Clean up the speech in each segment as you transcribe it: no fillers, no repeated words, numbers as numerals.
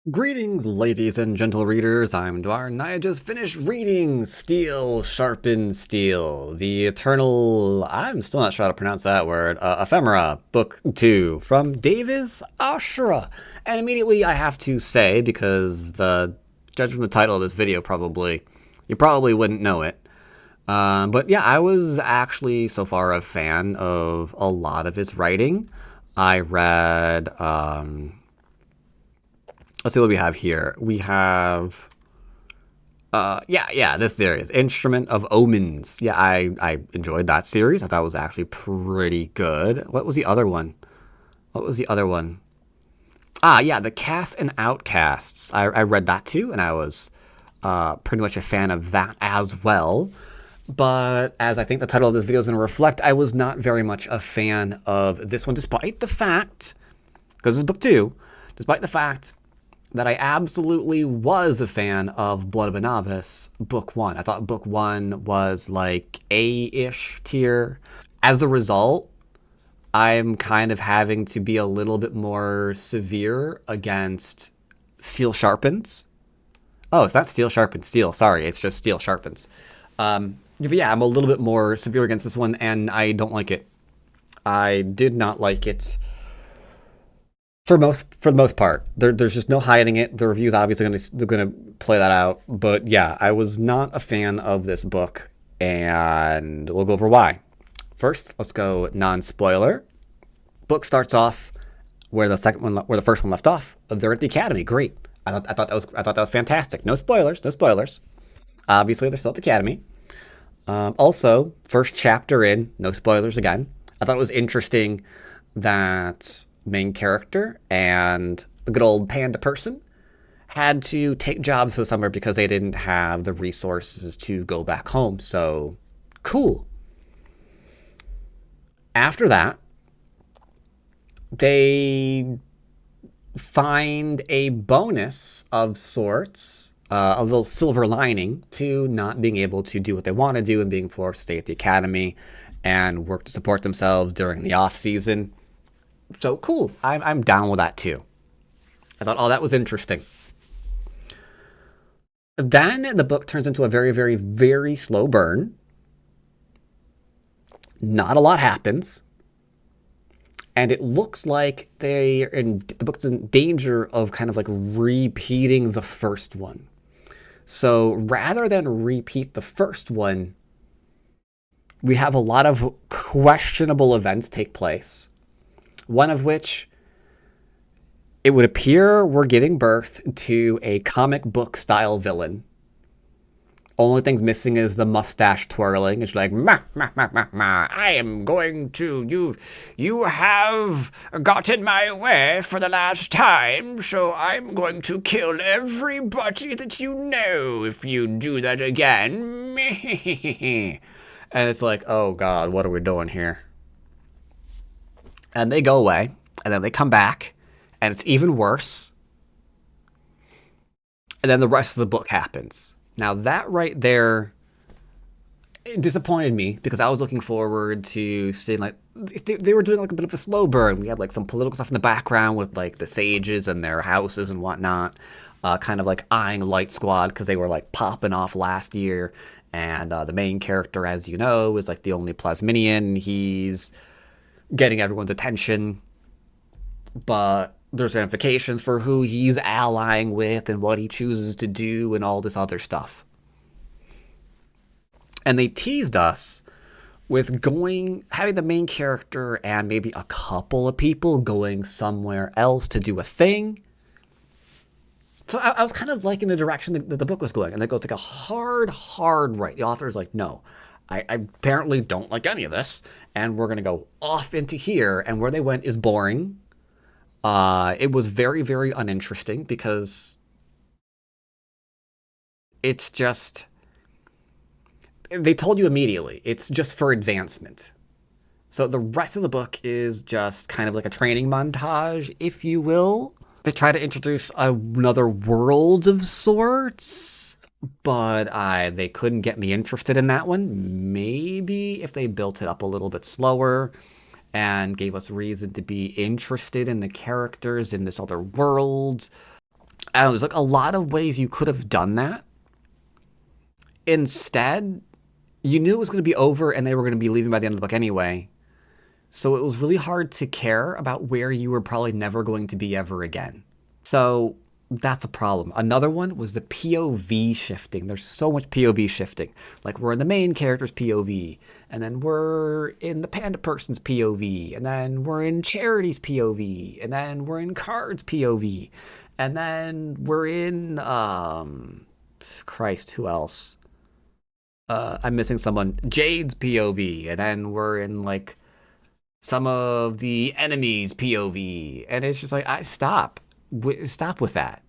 Greetings, ladies and gentle readers. I'm Dwar, and I just finished reading Steel Sharpens Steel, the eternal, I'm still not sure how to pronounce that word, ephemera, book 2, from Davis Ashura. And immediately I have to say, because judging from the title of this video you probably wouldn't know it. But yeah, I was actually so far a fan of a lot of his writing. I read, let's see what we have here. We have, this series, Instrument of Omens. Yeah, I enjoyed that series. I thought it was actually pretty good. What was the other one? Yeah, The Casts and Outcasts. I read that too, and I was pretty much a fan of that as well. But as I think the title of this video is going to reflect, I was not very much a fan of this one, despite the fact, because it's book 2, despite the fact that I absolutely was a fan of Blood of a Novice, book 1. I thought book 1 was like A-ish tier. As a result, I'm kind of having to be a little bit more severe against Steel Sharpens. Oh, it's not Steel Sharpens, Steel. Sorry, it's just Steel Sharpens. But yeah, I'm a little bit more severe against this one, and I don't like it. I did not like it. For the most part, there's just no hiding it. The review's obviously gonna play that out, but yeah, I was not a fan of this book, and we'll go over why. First, let's go non-spoiler. Book starts off where the first one left off. They're at the academy. Great. I thought that was fantastic. No spoilers. No spoilers. Obviously, they're still at the academy. Also, first chapter in. No spoilers again. I thought it was interesting that main character and the good old panda person had to take jobs for the summer because they didn't have the resources to go back home. So, cool. After that, they find a bonus of sorts, a little silver lining to not being able to do what they want to do and being forced to stay at the academy and work to support themselves during the off season. So cool. I'm down with that too. I thought, oh, that was interesting. Then the book turns into a very, very, very slow burn. Not a lot happens. And it looks like the book's in danger of kind of like repeating the first one. So rather than repeat the first one, we have a lot of questionable events take place. One of which, it would appear we're giving birth to a comic book style villain. Only thing's missing is the mustache twirling. It's like, ma, ma, ma, ma, ma, I am going to, you have gotten my way for the last time, so I'm going to kill everybody that you know if you do that again. And it's like, oh God, what are we doing here? And they go away, and then they come back, and it's even worse. And then the rest of the book happens. Now, that right there disappointed me, because I was looking forward to seeing, like, they were doing, like, a bit of a slow burn. We had, like, some political stuff in the background with, like, the sages and their houses and whatnot, kind of, like, eyeing Light Squad, because they were, like, popping off last year. And the main character, as you know, is, like, the only Plasminian. He's getting everyone's attention, but there's ramifications for who he's allying with and what he chooses to do and all this other stuff. And they teased us with having the main character and maybe a couple of people going somewhere else to do a thing. So I was kind of liking the direction that the book was going, and it goes like a hard right. The author is like, no, I apparently don't like any of this, and we're going to go off into here, and where they went is boring. It was very, very uninteresting, because it's just, they told you immediately, it's just for advancement. So the rest of the book is just kind of like a training montage, if you will. They try to introduce another world of sorts, but they couldn't get me interested in that one. Maybe if they built it up a little bit slower and gave us reason to be interested in the characters in this other world, And there's like a lot of ways you could have done that. Instead, you knew it was going to be over and they were going to be leaving by the end of the book anyway. So it was really hard to care about where you were probably never going to be ever again. So that's a problem. Another one was the POV shifting. There's so much POV shifting. Like we're in the main character's POV, and then we're in the panda person's POV, and then we're in Charity's POV, and then we're in Card's POV, and then we're in Christ, who else? I'm missing someone. Jade's POV, and then we're in like some of the enemies' POV, and it's just like I stop with that,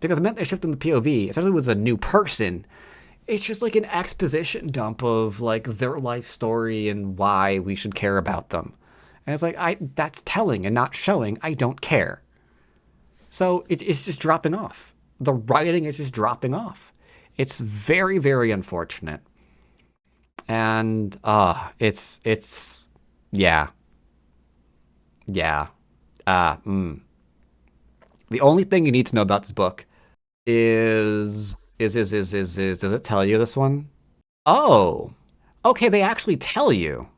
because the minute they shift in the POV, especially with a new person, it's just like an exposition dump of like their life story and why we should care about them, and it's like that's telling and not showing. I don't care. So it's just dropping off. The writing is just dropping off. It's very, very unfortunate. And it's yeah. Yeah. Uh mm. The only thing you need to know about this book is does it tell you this one? Oh. Okay, they actually tell you.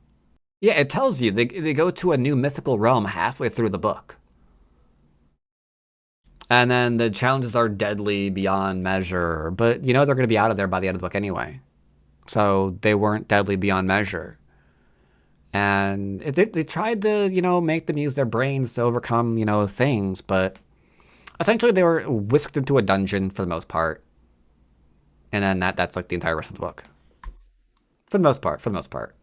Yeah, it tells you. They go to a new mythical realm halfway through the book. And then the challenges are deadly beyond measure, but you know they're going to be out of there by the end of the book anyway. So they weren't deadly beyond measure. And they tried to, make them use their brains to overcome, things, but essentially they were whisked into a dungeon for the most part. And then that's like the entire rest of the book. For the most part.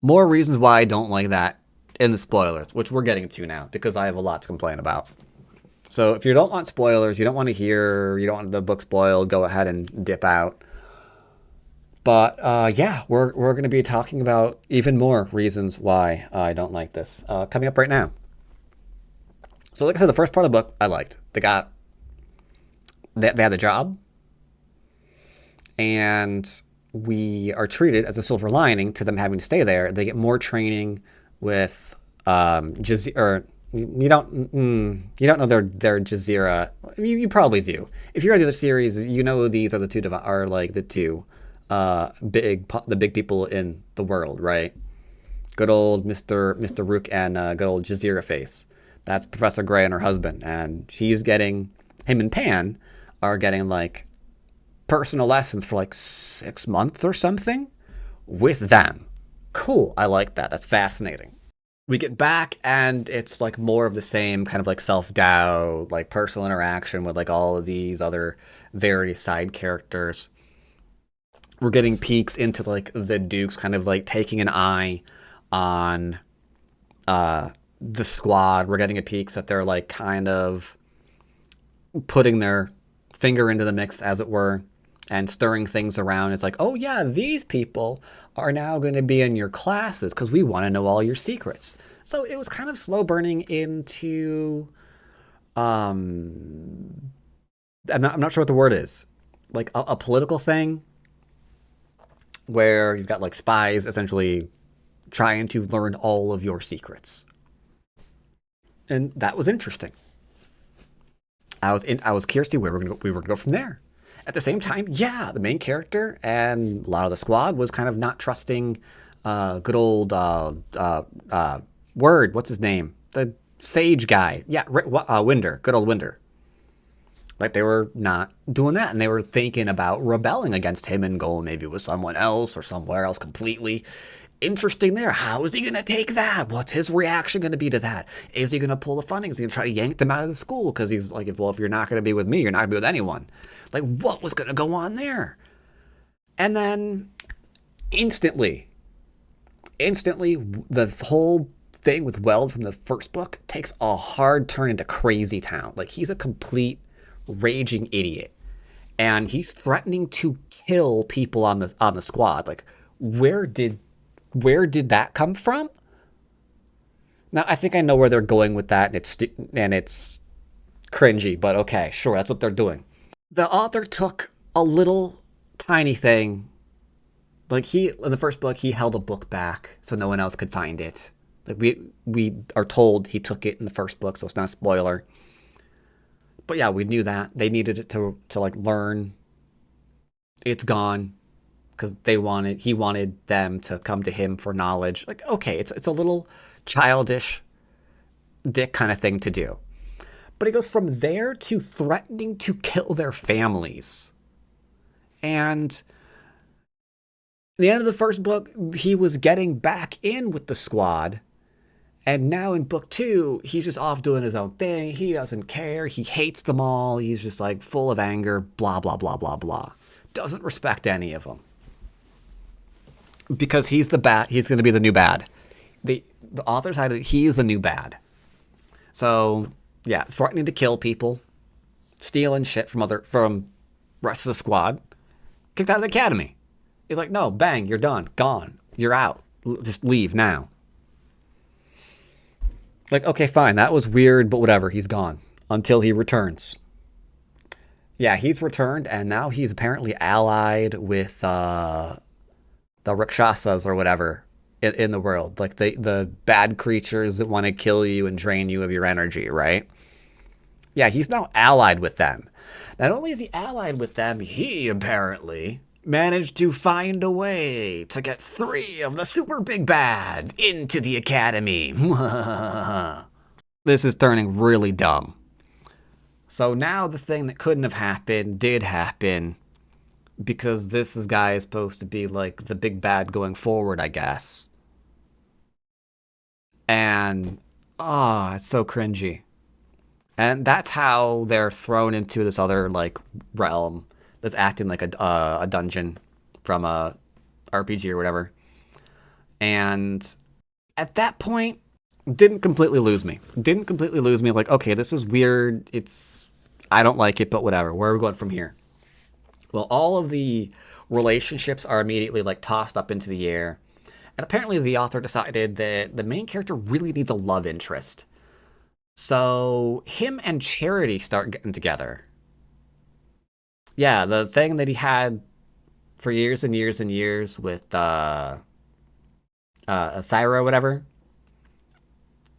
More reasons why I don't like that in the spoilers, which we're getting to now because I have a lot to complain about. So if you don't want spoilers, you don't want the book spoiled, go ahead and dip out. But yeah, we're going to be talking about even more reasons why I don't like this coming up right now. So like I said, the first part of the book I liked. They had a job, and we are treated as a silver lining to them having to stay there. They get more training with Jazeera. You don't know their Jazeera. You probably do. If you read the other series, you know these are the two the big people in the world, right? Good old Mr. Rook and good old Jazeera Face. That's Professor Gray and her husband, and him and Pan are getting like personal lessons for like 6 months or something with them. Cool, I like that. That's fascinating. We get back and it's like more of the same kind of like self-doubt, like personal interaction with like all of these other various side characters. We're getting peeks into like the Dukes kind of like taking an eye on the squad. We're getting a peeks that they're like kind of putting their finger into the mix, as it were, and stirring things around. It's like, oh yeah, these people are now going to be in your classes because we want to know all your secrets. So it was kind of slow burning into I'm not sure what the word is, like a political thing where you've got like spies essentially trying to learn all of your secrets. And that was interesting. I was curious to see where we were gonna go from there. At the same time, yeah, the main character and a lot of the squad was kind of not trusting good old Word. What's his name? The sage guy. Yeah, Winder. Good old Winder. Like they were not doing that, and they were thinking about rebelling against him and going maybe with someone else or somewhere else completely. Interesting there. How is he going to take that? What's his reaction going to be to that? Is he going to pull the funding? Is he going to try to yank them out of the school? Because he's like, well, if you're not going to be with me, you're not going to be with anyone. Like, what was going to go on there? And then instantly, the whole thing with Weld from the first book takes a hard turn into crazy town. Like, he's a complete raging idiot. And he's threatening to kill people on the squad. Like, where did that come from? Now, I think I know where they're going with that, and it's cringy, but okay, sure, that's what they're doing. The author took a little tiny thing. Like in the first book, he held a book back so no one else could find it. Like we are told he took it in the first book, so it's not a spoiler. But yeah, we knew that they needed it to like learn. It's gone because he wanted them to come to him for knowledge. Like, okay, it's a little childish dick kind of thing to do. But he goes from there to threatening to kill their families. And at the end of the first book, he was getting back in with the squad. And now in book 2, he's just off doing his own thing. He doesn't care. He hates them all. He's just like full of anger, blah, blah, blah, blah, blah. Doesn't respect any of them. Because he's the bad. He's going to be the new bad. The author decided he is the new bad. So, yeah, threatening to kill people, stealing shit from rest of the squad, kicked out of the academy. He's like, no, bang, you're done, gone, you're out. Just leave now. Like, okay, fine, that was weird, but whatever, he's gone until he returns. Yeah, he's returned, and now he's apparently allied with the Rakshasas or whatever in the world. Like the bad creatures that want to kill you and drain you of your energy, right? Yeah, he's now allied with them. Not only is he allied with them, he apparently managed to find a way to get 3 of the super big bads into the academy. This is turning really dumb. So now the thing that couldn't have happened did happen because guy is supposed to be like the big bad going forward, I guess. And, it's so cringy. And that's how they're thrown into this other, like, realm that's acting like a dungeon from a RPG or whatever. And at that point, didn't completely lose me. Like, okay, this is weird. I don't like it, but whatever. Where are we going from here? Well, all of the relationships are immediately, like, tossed up into the air. And apparently the author decided that the main character really needs a love interest. So him and Charity start getting together. Yeah, the thing that he had for years and years and years with Syra or whatever.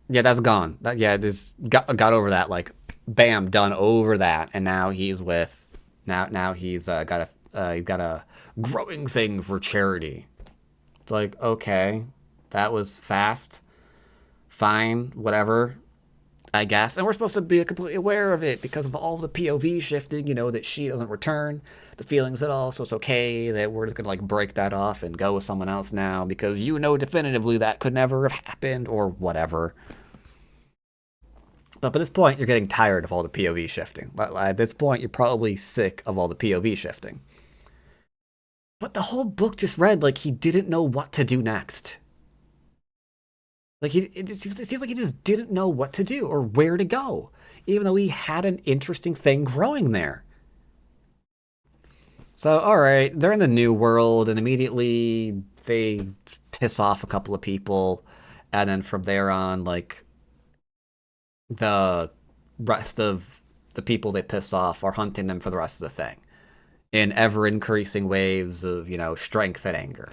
Yeah, that's gone. Just got over that. Like, bam, done over that. And now he's with now he's got a growing thing for Charity. It's like, okay, that was fast. Fine, whatever. I guess. And we're supposed to be completely aware of it because of all the POV shifting, that she doesn't return the feelings at all. So it's okay that we're just going to like break that off and go with someone else now because definitively that could never have happened or whatever. But by this point, you're getting tired of all the POV shifting. At this point, you're probably sick of all the POV shifting. But the whole book just read like he didn't know what to do next. Like, it seems like he just didn't know what to do or where to go, even though he had an interesting thing growing there. So, all right, they're in the new world, and immediately they piss off a couple of people, and then from there on, like, the rest of the people they piss off are hunting them for the rest of the thing in ever-increasing waves of, strength and anger.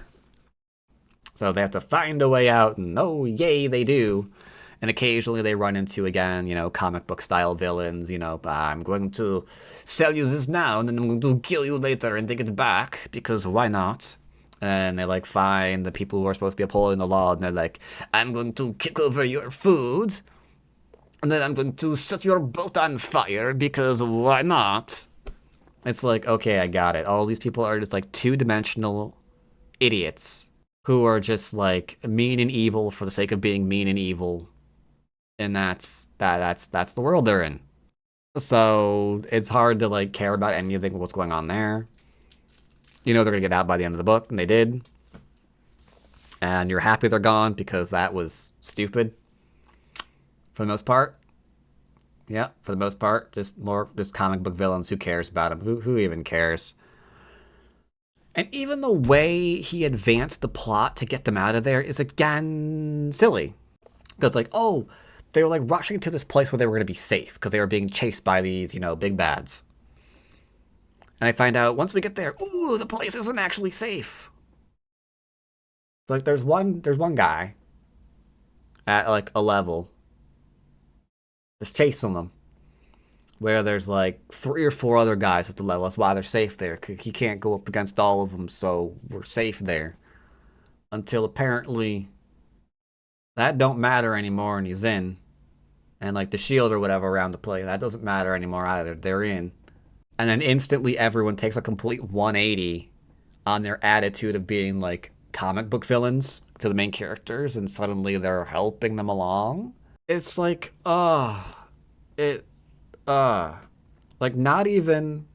So they have to find a way out, and oh, yay, they do. And occasionally they run into, again, comic book style villains, I'm going to sell you this now, and then I'm going to kill you later and take it back, because why not? And they, like, find the people who are supposed to be upholding the law, and they're like, I'm going to kick over your food, and then I'm going to set your boat on fire, because why not? It's like, okay, I got it. All these people are just, like, two-dimensional idiots who are just like mean and evil for the sake of being mean and evil, and that's the world they're in. So it's hard to like care about anything of what's going on there. They're gonna get out by the end of the book, and they did. And you're happy they're gone because that was stupid. For the most part. Yeah, for the most part, just comic book villains. Who cares about them? Who even cares? And even the way he advanced the plot to get them out of there is, again, silly. Because, like, they were, like, rushing to this place where they were going to be safe because they were being chased by these, big bads. And I find out, once we get there, the place isn't actually safe. Like, there's one guy at, like, a level that's chasing them. where there's like 3 or 4 other guys at the level. That's why they're safe there. He can't go up against all of them, so we're safe there. Until apparently that don't matter anymore, and he's in. And like the shield or whatever around the place, that doesn't matter anymore either. They're in. And then instantly everyone takes a complete 180 on their attitude of being like comic book villains to the main characters, and suddenly they're helping them along. It's like, it, like not even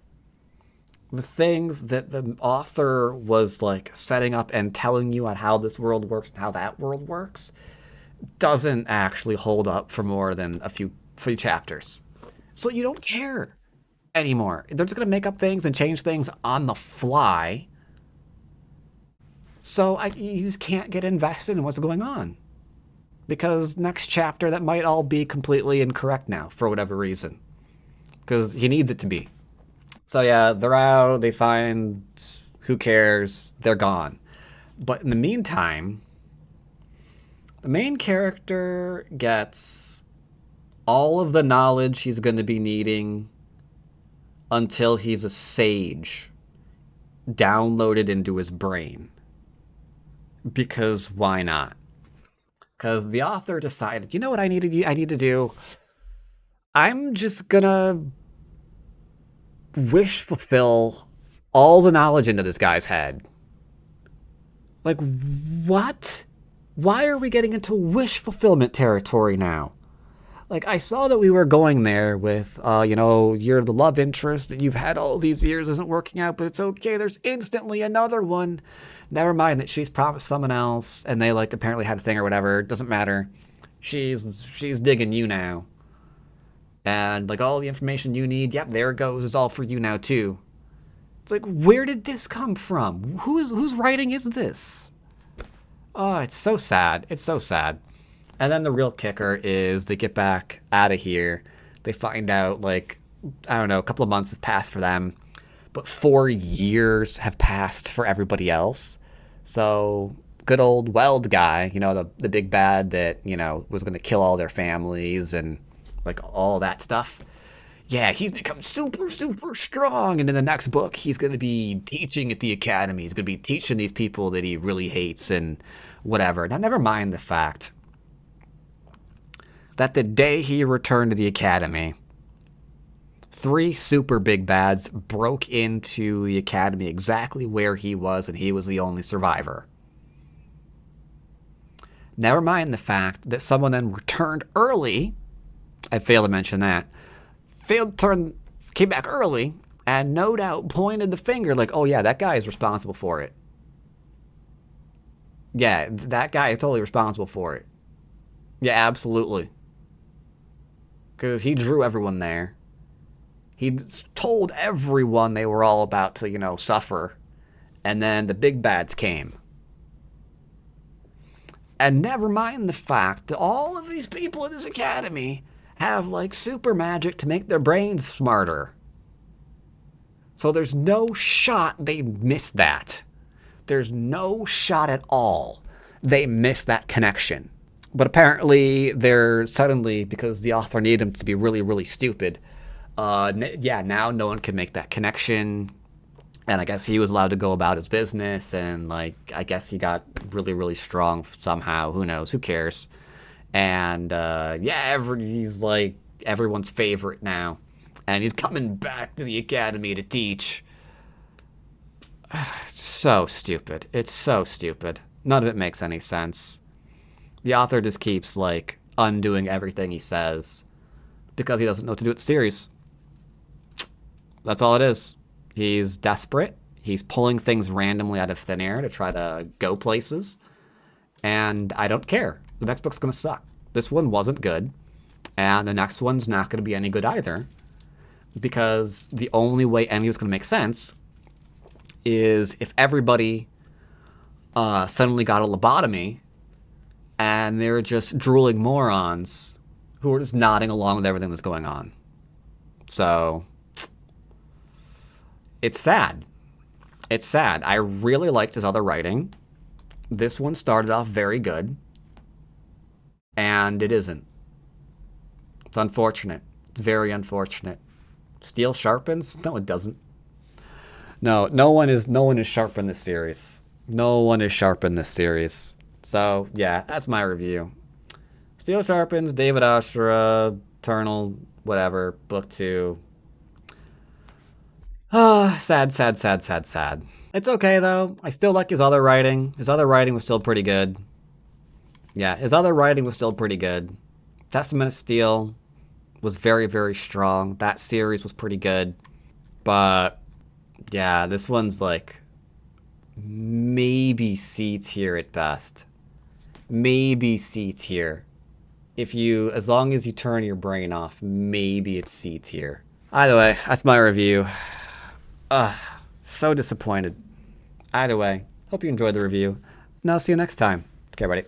the things that the author was like setting up and telling you on how this world works and how that world works doesn't actually hold up for more than a few chapters. So you don't care anymore. They're just gonna make up things and change things on the fly. So you just can't get invested in what's going on. Because next chapter, that might all be completely incorrect now, for whatever reason. Because he needs it to be. So yeah, they're out, they find, who cares, they're gone. But in the meantime, the main character gets all of the knowledge he's going to be needing until he's a sage downloaded into his brain. Because why not? Because the author decided, you know what I need to do? I'm just gonna wish fulfill all the knowledge into this guy's head. Like, what? Why are we getting into wish fulfillment territory now? Like, I saw that we were going there with, you're the love interest that you've had all these years isn't working out, but it's okay. There's instantly another one. Never mind that she's promised someone else, and they, like, apparently had a thing or whatever. It doesn't matter. She's digging you now. And, like, all the information you need, yep, there it goes. It's all for you now, too. It's like, where did this come from? Whose writing is this? Oh, it's so sad. It's so sad. And then the real kicker is they get back out of here. They find out, like, I don't know, a couple of months have passed for them, but 4 years have passed for everybody else. So good old Weld guy, the big bad that, was going to kill all their families and, like, all that stuff. Yeah, he's become super, super strong. And in the next book, he's going to be teaching at the academy. He's going to be teaching these people that he really hates and whatever. Now, never mind the fact that the day he returned to the academy, 3 super big bads broke into the academy exactly where he was, and he was the only survivor. Never mind the fact that someone then returned early. I failed to mention that. Came back early, and no doubt pointed the finger like, oh yeah, that guy is responsible for it. Yeah, that guy is totally responsible for it. Yeah, absolutely. Because he drew everyone there. He told everyone they were all about to, suffer. And then the big bads came. And never mind the fact that all of these people in this academy have, like, super magic to make their brains smarter. So there's no shot they miss that. There's no shot at all they miss that connection. But apparently they're suddenly, because the author needed them to be really, really stupid, now no one can make that connection. And I guess he was allowed to go about his business, and, like, I guess he got really, really strong somehow. Who knows? Who cares? And, he's, like, everyone's favorite now. And he's coming back to the academy to teach. It's so stupid. It's so stupid. None of it makes any sense. The author just keeps, like, undoing everything he says because he doesn't know what to do with the series. That's all it is. He's desperate. He's pulling things randomly out of thin air to try to go places. And I don't care. The next book's going to suck. This one wasn't good. And the next one's not going to be any good either. Because the only way any of it's going to make sense is if everybody suddenly got a lobotomy and they're just drooling morons who are just nodding along with everything that's going on. So it's sad. It's sad. I really liked his other writing. This one started off very good, and it isn't. It's unfortunate. It's very unfortunate. Steel Sharpens? No, it doesn't. No, no one is sharp in this series. No one is sharp in this series. So yeah, that's my review. Steel Sharpens, David Ashura, Eternal, whatever, book 2. Ah, sad, sad, sad, sad, sad. It's okay though. I still like his other writing. His other writing was still pretty good. Yeah, his other writing was still pretty good. Testament of Steel was very, very strong. That series was pretty good. But yeah, this one's like maybe C tier at best. Maybe C tier. If you, as long as you turn your brain off, maybe it's C tier. Either way, that's my review. So disappointed. Either way, hope you enjoyed the review, and I'll see you next time. Okay, buddy.